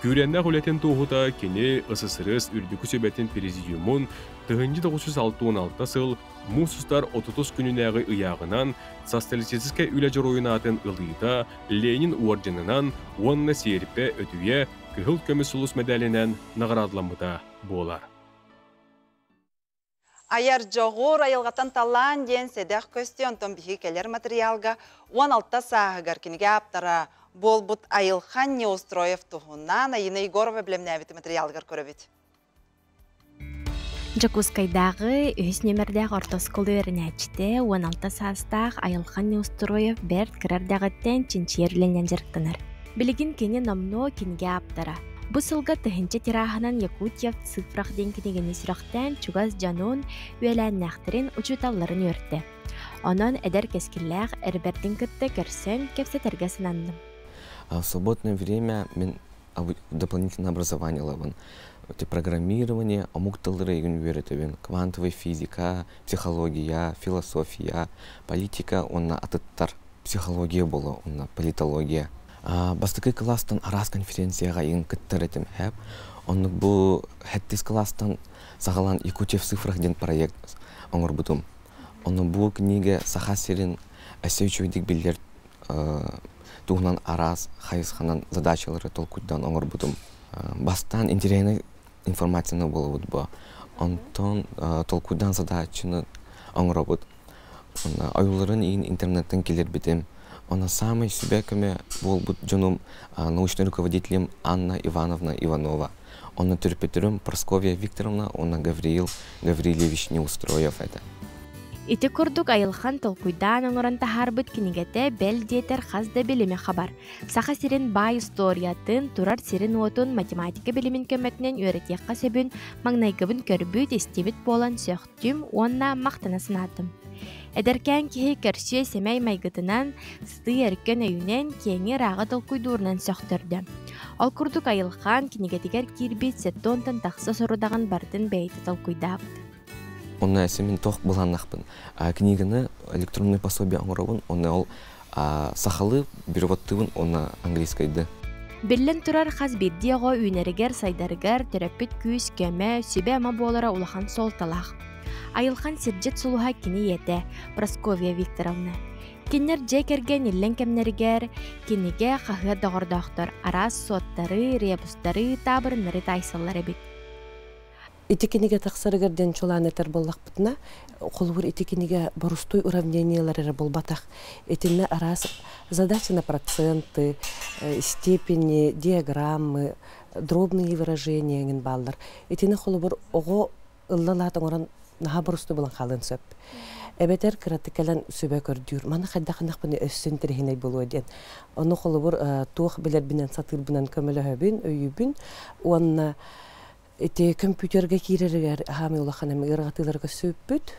Күренна құлетін туғыта кені ысысырыс үрдікі сөбетін президиумын 1966 сыл мұсыстар 30 күнінәғі ұяғынан социалистическа үләжір ойынатын ылғыта Ленин уаржынынан онна серіпе өтуе кығыл көміс ұлыс медалінен нағырадламыда болар. Аяр жоғыр айылғатан талан ден седақ көстен томбихи келер материалға 16 сағығар кенеге аптара болбут Айылхан Неустроев туғынан Айына Егорова білемнәвіті материалғар көрібет. Жакускайдағы өз немердәғ ортосколы өрінәчті 16 састақ Айылхан Неустроев бәрт кірардағыттен чинчиерленен жырқтыныр. Білігін кені номно кенге аптара. Бұ сылға тұхынчы тирахынан Якутьев цифрах ден кенегені сүрақтен чугаз жануын өйләннәқтірін ұчуталларын өрті. Онын әдер кескілләғ әрбәрдің күтті көрсен кепсе тәргесін В свободное время мен дополнительное образование лаван. Программирование, амукталры университет, квантовая физика, психология, философия, политика, онна атыттар психология была, онна политология. Бастыкы класстан арас конференцияға ең кіттір етім әп. Онны бұл әттес класстан сағалан Якутьев цифрах ден проект оңыр бұдым. Онны бұл книге саха серін әсеучевдік білдер туғынан арас, хайысханан задачалары толкуйдан оңыр бұдым. Бастан интересный информацияны болу бұд. Онтон толкуйдан задачаны оңыр бұд. Аюларын ең интернеттен келер бітім. Она самой себя көме был бы джоном научным руководителем Анна Ивановна Иванова. Он терпетером Прасковья Викторовна, он Гавриил Гаврилевич Неустроев это. Ити курдук Айылхан толкуйдан оңыран тахарбыт кенигете бел детер хазда билиме хабар. Саха сирин бай историятын, турар сирин отун математика билимин көмөтнен үйретекка сөбүн, маңнайгыбын көрбүт истебит болан сөқтүм, онна мақтана сынатым. Эдеркен кихи көрсүе семей майгытынан сты эркен өйүнен кеңи рағы толкуйдуурнан сөқтөрдө. Ол курдук Айылхан кенигетигер кирбит сеттонтан тақсы сорудаган бардын бейті толкуйдабыт. Он әсемен тоқ бұланнақпын. Книганы электронный пособие аңырауын, оны ол сақалы переводтывын, оны английскайды. Биллен турар хаз биддиyago үйнерігер сайдарыгар терапит күйіс көмі сөбе ама болара улахан сол талақ. Айылхан сирджет сулуха кини ете, Прасковья Викторовна. Кинер жекерген иллен кемнерігер, кинеге қағы дағырдақтар, арас соттары, ребустары, табырынлары тайсалары бит. Итикиниге тақсарыгерден чолан этер боллақ бұтына, қолуыр итикиниге борустой уравнениялары болбатақ. Этинне арас задачи на проценты, степени, диаграммы, дробные выражения ген балдар. Этинне қолуыр оғы ыллалатын оран наға борустой болан қалын сөп. Эбетер кыратыкалан сөбө көрдүр. Мана хаддахынақ бұны өссін тірхіней болу ден. Оны қолуыр туық білер бінен сатыр бінен көмілі хөбін, өйібін. Онна эти компьютерге кирергер хами улаханам ыргатыларга сөппүт.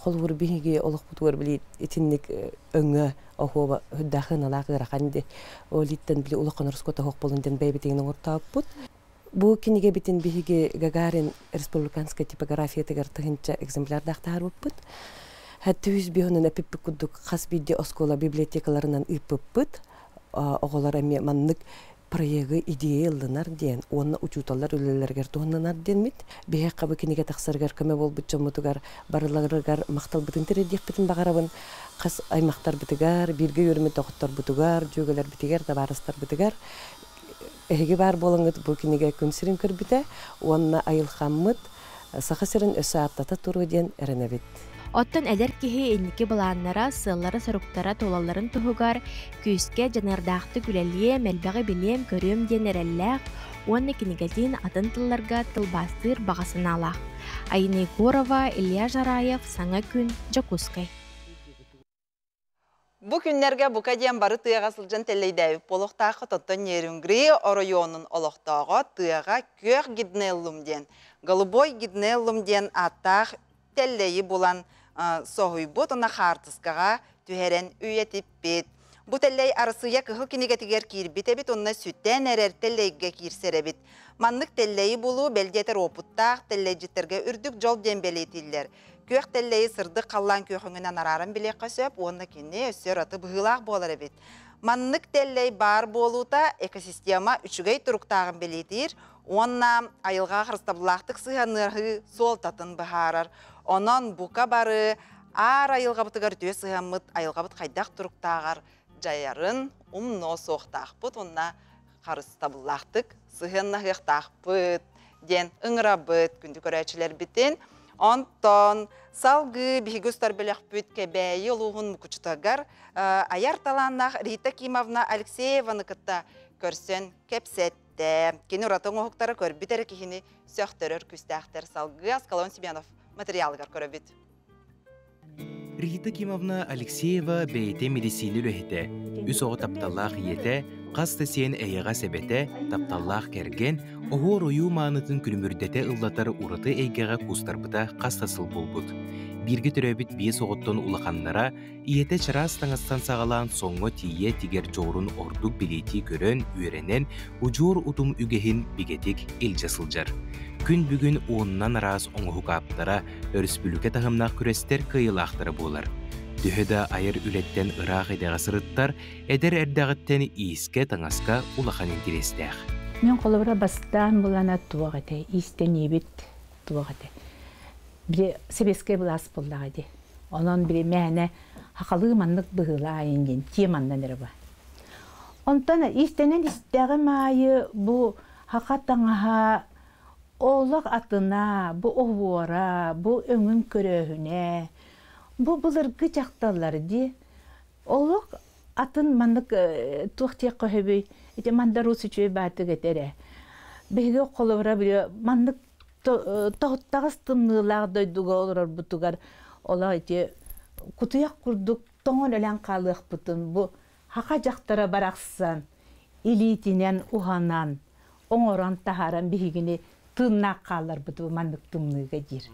Холур биге олох бутур били этинник өңгө охоба хөддахын алагыра ханди. Олиттен били улаханар скота хок болунден бейбитин ортаппут. Бу киниге битин биге Гагарин республиканская типография тегер тыгынча экземпляр дахтарыппут. Хаттүз бионун апиппик кудук хас биде оскола библиотекаларынан ыппыппут. Оголар эми маннык проекты идеяллынар ден, онна учуталар үлелергер туғыннанар денмит. Бейек қабы кенеге тақсаргар көме бол бұтчамутугар, барыларыгар мақтал бұтын тередек бітін бағарабын, қас аймақтар бітігар, бірге өрімі тоқтар бұтығар, жөгелер бітігер, табарыстар бітігар. Әйге бар болыңыд бұл кенеге күнсірін көрбіті, онна айылхаммыд, сақасырын өсі аттата тұру ден әрінәбет. Оттон әлер кеһи энники балааннара, сыллары саруктара толаларын туһугар, күйіске жанардақты күләлие, мәлбәғі білем, көрем денерелләқ, онны кенегелден атын тылларға тылбастыр бағасын алақ. Айны Горова, Илья Жараев, Саңа күн, Жакускай. Бу күннерге бука ден бары тыяға сылжан тәлейдәвіп болуқтағы тоттон нерюнгри оройонын олықтағы тыяға көр гиднеллум ден. Голубой гиднеллум ден аттақ тәлейі болан соғуй бұт, она қартысқаға түхерен үйетіп бет. Бұ тәлей арысыя кығы кенегетігер кирбет әбет, онына сүттен әрер тәлейге кирсер әбет. Маннық тәлейі болу бәлдетер опыттақ тәлейжеттерге үрдік жол дембелетілдер. Көк тәлейі сырды қаллан көхіңінен арарын біле қасөп, онына кенне өссер аты бұғылақ болар әбет. Маннық тәлей бар болута экосистема үшігей тұрықтағын белетір, онына айылға қырыстабылақтық сығанырғы сол татын бұхарар. Онан бука бары ар айылға бұтығар төе сығамыд, айылға бұт қайдақ тұрықтағар жайарын умно соқтақ бұт, онына қарыстабылақтық сығанығықтақ бұт, ден ұңыра бұт, күнді көрәчілер бітін. Онтон салғы бігістар білек бүт кәбәйі олуғын мұқычытағар аяр таланнақ Рита Кимовна Алексееваны күтті көрсен кәпсетті. Кені ұратың оғықтары көрбітері кейіні сөқтірір күстәқтер салғы Аскалон Семенов материалығар көрбіт. Рита Кимовна Алексеева бәйте медицины лөхеті. Үс оғы тапталлақ ете, қасты сен әйіға сәбәті тапталлақ кәрген, оғы ройу маңытын күлімірдеті ұллатар ұрыты әйгеға кустарбыта қастасыл болбұд. Біргі түрәбіт бес оғыттон ұлақанлара, иеті чарас таңастан сағалан соңғы тие тигер жоғырын ордық білеті көрін, үйренен, ұжуыр ұтым үгехін бігетік елжасылжар. Күн бүгін оңынан арас оңғы қаптара, өріспүліке тағымнақ күрестер қиылақтары болар. Дүхіда айыр үлеттен ұрақ едеға сырыттар, әдер әрдағыттен иіске таңасқа ұлақан интерестәқ. Мен қолыбыра бастан бұлана туақ әді, иістен ебет туақ әді. Бір себеске бұлас бұлдағы әді. Онын бір мәне хақалы маңнық бұғыла айынген, темандан әрі ба. Онтан иістенен істәғі майы бұл хақаттаңаға олық атына, бұл оғуара, бұл өңін көрөхіне, бұл бұлырғы жақталар де. Олық атын маңнық туқтек қойбей, әте маңдар осы чөй бәті кетері. Бәйге қолыбыра бір маңнық тоғыттағыз тымнылағы дойдуға олар бұтығар. Ола әте құтыяқ құрдық, тоңын өлән қалық бұтын. Бұл хақа жақтара барақсан, илетінен ұғанан, оңыран тахаран бігіне тымнақ қалар бұты маңдық тымныға жер.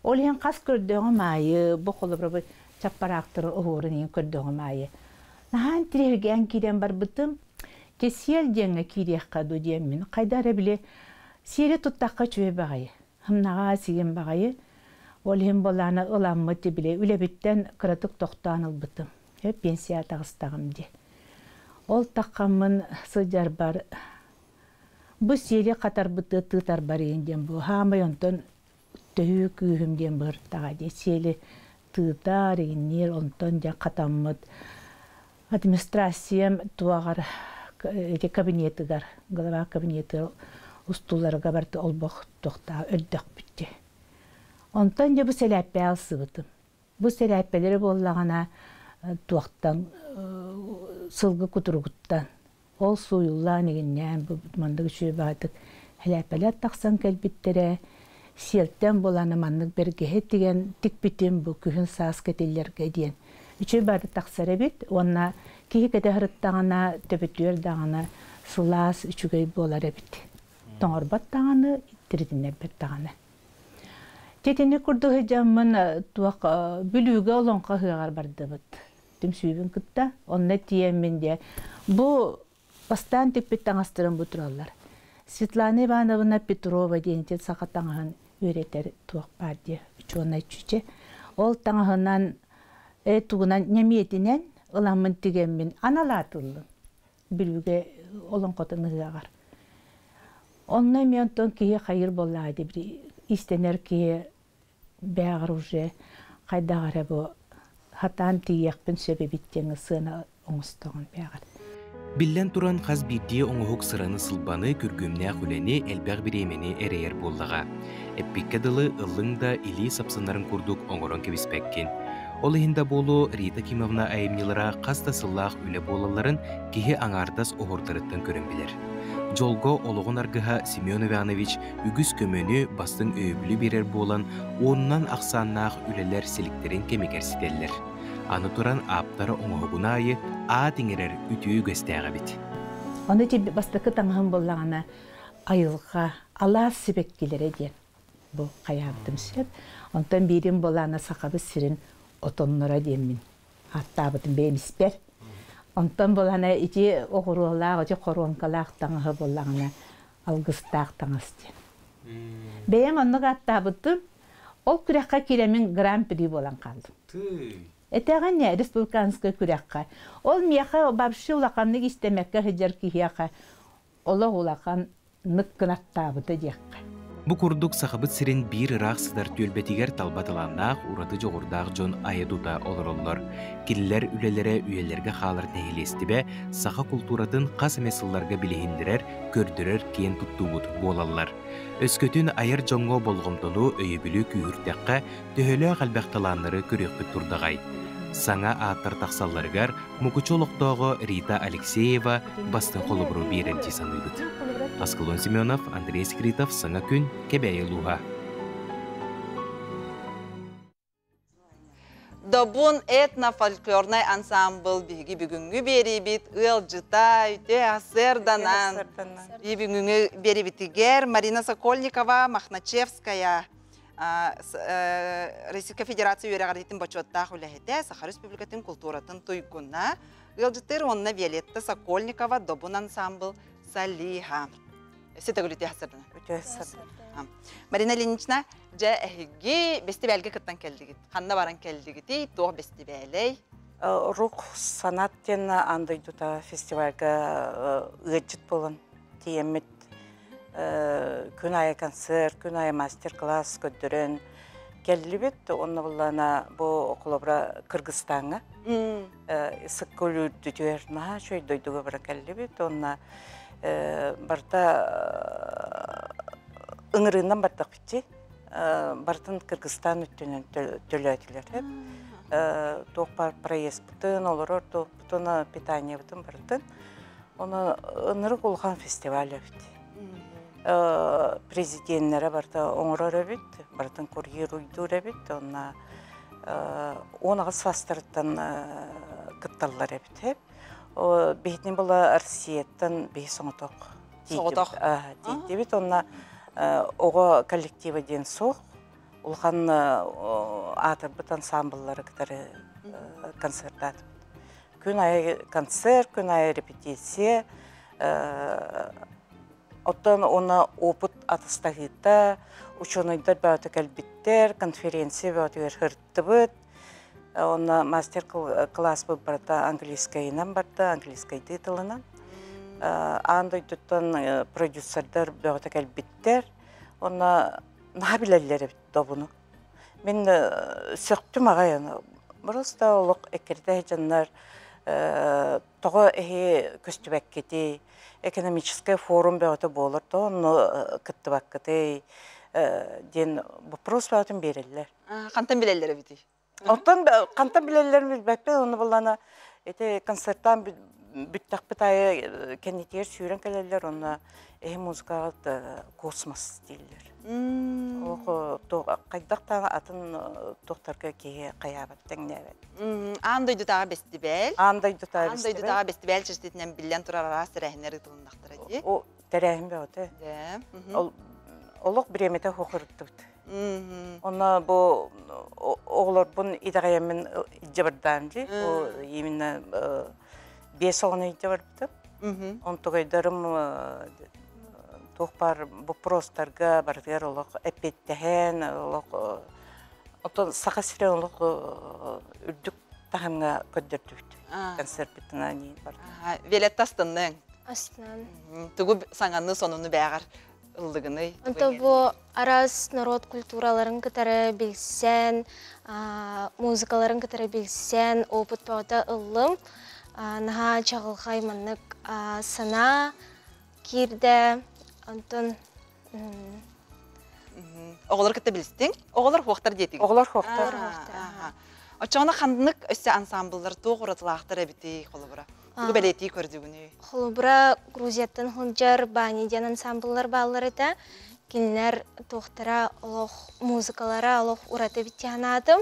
Ол ең қас көрдіғі майы, бұл қолыбыра чаппарақтыры ұғырын ең көрдіғі майы. Нахан тірерген керен бар бұтым, кесел денгі керек қаду демін. Қайдары біле, сері тұттаққа чөй бағайы, хымнаға сеген бағайы, ол ең боланы ұламыты біле, үлебеттен қыратық тоқтан ұлбытым. Пенсия тағыстағым де. Ол таққамын сыджар бар. Бұл сері қатар бұты тұтар бар енден бұл. Хамай онтон түйі күйімден бұр таға де. Сері тұтар еңнер онтон де қатамыд. Администрациям туағар кабинетігар, голова кабинеті устуларга барты олбох тохта өддөх бүтте. Онтан же бу селәппе алсыбытым. Бу селәппелери боллагана туактан сылгы кутуругуттан. Ол суюлла негеннән бу мандык үшө бадык. Селәппелер таксан келбиттере селттен боланы мандык бергеһе деген тик битим бу күһүн саас кетиллерге диен. Üçü barı taksara bit, ona kihi kete hırıttağına, töpütüyor dağına, sulas üçügey bolar bit. Toңорбат dağını, ittiridinler bir dağını. Tetini kurduğu camın tuak bülüge olonqa hıgar bardı bit. Tüm süyün kıtta, onunla diyemin diye. Bu bastan tek bit dağastırın bu turallar. Svetlana Ivanovna Petrova deyince sakatağın öğreter tuak var diye. Üçü ona üçüce. Ol tağından tuğunan nemiyetinen ılamın tigemmin analatıllı. Bülüge olan kotanı hıgar. Onunla miyanton kiye hayır bolladı. Bir istener kiye beğer uje kaydağara bu hatan tiyekpin sebebitten ısığına oңustağın beğer. Billen turan қаз бірде оңығық сыраны сылбаны күргімне құлені әлбәқ біремені әрейер болдыға. Әппекке дылы ыллыңда или сапсынарын күрдік оңырын кебіспәккен. Ол ехінде болу Рита Кимовна айымнелара қаста сыллақ үлі болаларын кеге аңардас оғырдырыттан көрінбілер. Жолго олығын арғыға Семен Иванович үгіз көмөні бастың өйбілі берер болан, онынан ақсаннақ үлелер селіктерін кемекерсителер. Аны туран аптары оңығына айы теңерер үтіі көстәғі бит. Оны жебі бастықы таңғын болағына айылға ала себек келері ден. Бұл қаябытым сөп. Онтан берім болағына сақабы сірін отоннора демін. Аттабытым бейміспер. Онтан болағына ете оғыруылақ, өте қоруанқалақ таңғы болағына алғыстақ таңыз ден. Бейім онығы аттабытым, ол күрекқа келемін гран-при болан қалдым. Этәгән не республиканская күрәккә. Ол мияха бабшы улаканны истемәккә хәҗәр кияка. Ола улакан нык кына табыты дияққа. Бу курдук сахабыт сирен бир ырак сыдар төлбетигер талбатыланнақ ураты жоғырдақ жон айадута олороллар. Киллер үлелере үйелерге халар нәйлестібе саха культурадын қас месылларга билехиндерер, көрдірер кен туттубут болалар. Өскөтін айыр жоңго болғымтону өйебілі күйіртәққа төхөлі қалбақталанлары көрекпіт турдағай. Саңа аттар тақсалларгар мукучолықтағы Рита Алексеева бастың қолыбыру беренти саныйбыт. Аскалон Семенов, Андрей Скритов, Саңа күн, Кебәйі Луға. Добун этно-фольклорный ансамбл биги бүгүнгү берибит ылжыта үтө асырданан бүгүнгү берибитигер Марина Сокольникова, Махначевская, Российская Федерация юрегардитин бачоттах үлэхете Саха Республикатын культуратын туйгуна ылжытыр онна Виолетта Сокольникова добун ансамбл Салиха. Сетегүлүтү асырдан. Үтө асырдан. Марина Ильинична, жа эхиги фестивальге кыттан келдигит. Ханна баран келдигити, тоқ фестивалей. Рух санаттен андайдута фестивальга ыджыт болын. Тиемет күн айы концерт, күн айы мастер-класс көддірін. Келдибет, онны болана бұл оқылыбыра Кыргызстанға. Сық көлүрді жөрна, шөй дойдуға бұра келдибет. Онна барда ыңырынан бардық бітті. Бардын Кыргызстан үттінен төлөтілер. Тоқ бар проезд бұтын, олар орды бұтына питание бұтын бардын. Оны ыңыры қолған фестивалі бітті. Президенттері барды оңырыр бітті, бардын курьер ұйдыр бітті. Оныға свастырыттан қытталар бітті. Бейтін бұла Арсиеттен бей соңытоқ. Соңытоқ? Дейді бет, онына оға коллектива ден соқ, ұлған атыр бұт ансамблары кітары концерт атып. Күн айы концерт, күн айы репетиция. Оттан оны опыт атыстағыта, ученыйдар бәуті кәлбіттер, конференция бәуті ғыртты бұд. Оны мастер-класс бұл барда английскайынан барды, английскай титылынан. Андай тұттан продюсердар бәуті кәлбіттер. Оны набиләлері бітті бұны. Мен сөқтім ағайын. Бұрыста олық әкерді жандар Тоғы көстібәккеті, экономический форум бәуті болыр, тоғы күттібәккеті, ден вопрос бәутін берелілер. Қантан білелері біті? Оттан қантан білелерін білбәкпен, оны болана концерттан бүттәк бітайы кәнетер сүйрен кәлелер, оны музыкаға космос дейлер. Қайдақтан атын тоқтарға кеге қаябаттың нәбет. Андойду таға бестібәл? Андойду таға бестібәл. Андойду таға бестібәл жүрстетінен білен тұрар арас тәрәхінері тұлындақтыр әде? О, тәрәхін бә өте. Олық біреметі қоқырыптықты. Оны бұл оғылар бұн идағайымен жабырдамды. Емені 5 оғыны жабырды. Он тұғайдарым тоқпар бұпростарға бардығар олық әпеттәхен, олық сақа сірен олық үрдік тағымға көддірді. Концерт бітіна не барды. Велет астынның? Астынан. Тұғы саңанны сонуны бәғар ылдығыны? Онта бұл арас народ культураларын кітары білсен, музыкаларын кітары білсен, опыт бауыда ылым. Наға чағылғай маннық сана кирді. Антон... Оғылар кітті білістің? Оғылар хоқтар детің? Оғылар хоқтар. Очағына қандынық өсі ансамблдар тоқ ұратылақтар әбіті қолыбыра? Тұғы бәлеті көрдігіні? Қолыбыра Грузияттың хұлжар бәнеден ансамблдар бағылар еті. Келінер тоқтара музыкалара ұраты бітті анадым.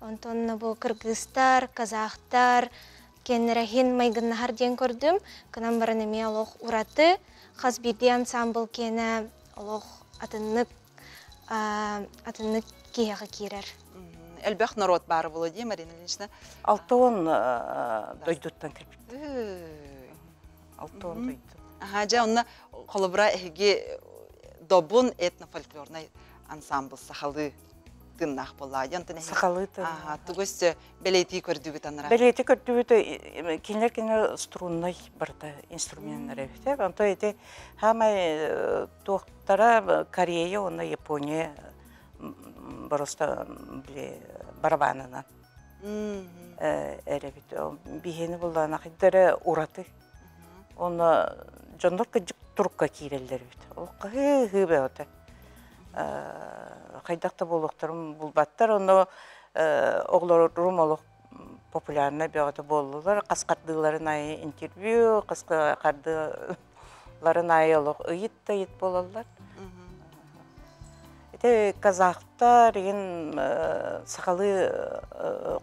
Антон бұл кыргызтар, казахтар, кенерахин майгыннахар ден көрдім. Кынан баран әме ұраты. Қаз бірде ансамбл кені атынық кейіға керер. Әлбәқ народ бары болу дей, Марина Ильинична? 6-10 дойдуттан кірпікті. 6-10 дойдут. Жа, онына қолыбыра әйге добун этнофольклорный ансамбл сақалы тыннақ бола. Сақалы тын. Түгіс бәлейті көрдігі таныра? Бәлейті көрдігі кенлер струнный барды инструменттер әбіті. Онто еті хамай тоқтара Корея, оны Япония бароста барабанынан әрәбіті. Бейхені болдағына қайдары ұраты. Оны жондыр күджік тұрыққа кейрелдер бейті. Ол қығы бәуті. Қайдақта болуқтарым бұлбаттар, оны оғыларым олық популярны бәуіті болулар. Қасқардығыларын айы интервью, қасқардығыларын айы олық ұйыт болалар. Казахтар еген сақалы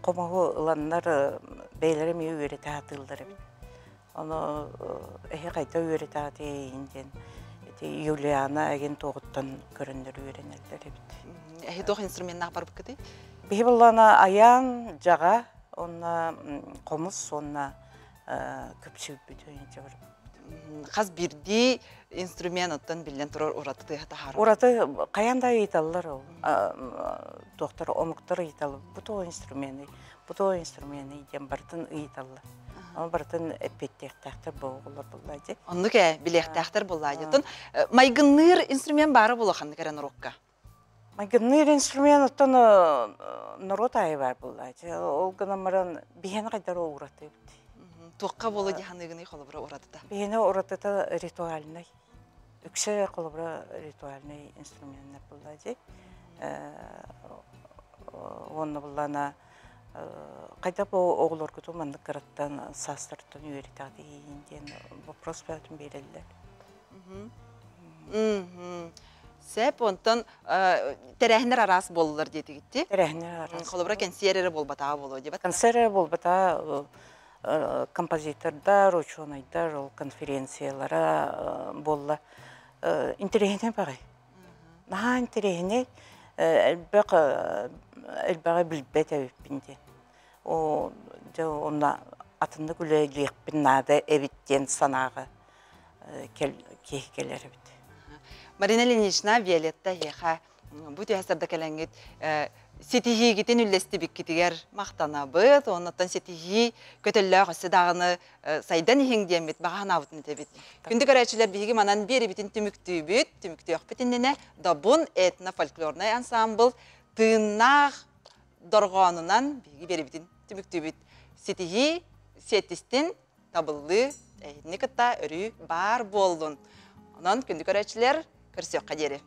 қомағы ұланлар бәйлері ме өреті атылдар. Оны әйе қайта өреті аты ейінден. Юлиана әген тоғыттан көріндер өйренелдер. Әйе тоқ инструментнақ бар бұқыды? Бейі болғана аян, жаға, онна қомыс, онна көпсіп бүді. Қаз бірді инструмент оттан білден тұрар ұраты тұйқата хару? Ұраты қаянда еталылар ол. Тоқтар омықтар еталы. Бұто инструменті ден бартын еталылар. Оны бартын әппеттектақтар боғылар болайды. Онны кә білектақтар болайды. Майгынныр инструмент бары болу қанды кәрен ұрыққа? Майгынныр инструмент оттан нұрот айы бар болайды. Ол ғына мұрын бейені қайдар ұраты өтті. Тоққа болу дегенігіне қолыбыра ұратыда? Бейені ұратыда ритуальный. Үксі қолыбыра ритуальный инструменттер болады. Оны болана қайда бұл оғылар күті маңдық қыраттан састырттан үйретады ейінден вопрос бәутін берелілер. Сәп, онтан тәрәхінер арасы болылар деді кетті? Тәрәхінер арасы. Қолыбыра консерері болбатаға болу деп? Консерері болбатаға композитордар, ученыйдар, конференциялара болла. Интерегіне бағай. Наға интерегіне әлбәғі білбәт әуіппінде. Онна атынды күлі нады әбіттен санағы кейкелер әбіт. Марина Ильинична Виолетта еға бұт ясырда кәләңгет сетихи кетен үллесті біккетігер мақтана бұд, оннаттан сетихи көтілләғ өсі дағыны сайдан ехеңден бет, баған ауытын өте бет. Күнді көрәтшілер бігі манан бері бітін түміктүй бет, түміктүй оқ бітіндіне Добун этно-фольклорный ансамбл тыңнақ дорғанынан бігі бері бітін түміктүй бет. Сетихи сетистин табылды никыта өрү бар болдун. Онан күндү көрөчүлөр көрсөккө дери.